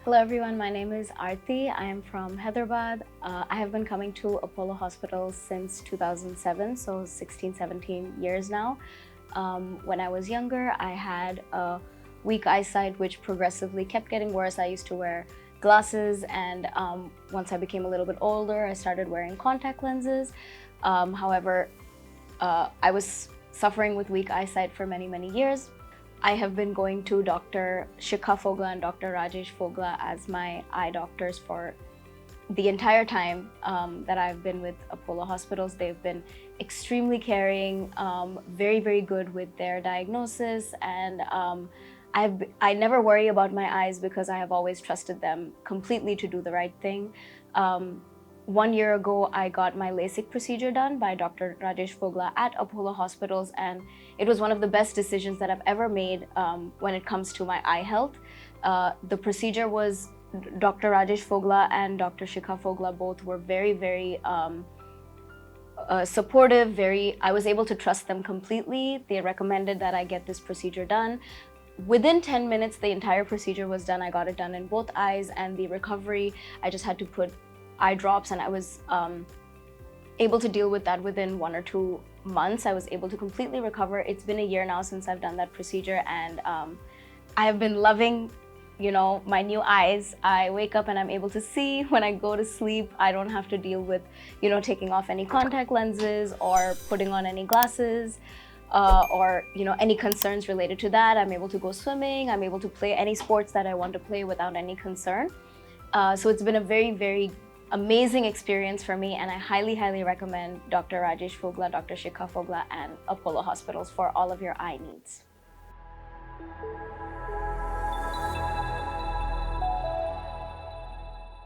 Hello everyone, my name is Arti. I am from Hyderabad. I have been coming to Apollo Hospital since 2007, so 16, 17 years now. When I was younger, I had a weak eyesight which progressively kept getting worse. I used to wear glasses, and once I became a little bit older, I started wearing contact lenses. However, I was suffering with weak eyesight for many, many years. I have been going to Dr. Shikha Fogla and Dr. Rajesh Fogla as my eye doctors for the entire time that I've been with Apollo Hospitals. They've been extremely caring, very, very good with their diagnosis, and I never worry about my eyes because I have always trusted them completely to do the right thing. 1 year ago, I got my LASIK procedure done by Dr. Rajesh Fogla at Apollo Hospitals, and it was one of the best decisions that I've ever made when it comes to my eye health. The procedure was Dr. Rajesh Fogla and Dr. Shikha Fogla both were very, very supportive. I was able to trust them completely. They recommended that I get this procedure done. Within 10 minutes, the entire procedure was done. I got it done in both eyes, and the recovery, I just had to put eye drops, and I was able to deal with that within 1 or 2 months. I was able to completely recover. It's been a year now since I've done that procedure, and I have been loving, my new eyes. I wake up and I'm able to see. When I go to sleep, I don't have to deal with, taking off any contact lenses or putting on any glasses. Or any concerns related to that. I'm able to go swimming. I'm able to play any sports that I want to play without any concern. So it's been a very, very amazing experience for me, and I highly, highly recommend Dr. Rajesh Fogla, Dr. Shikha Fogla, and Apollo Hospitals for all of your eye needs.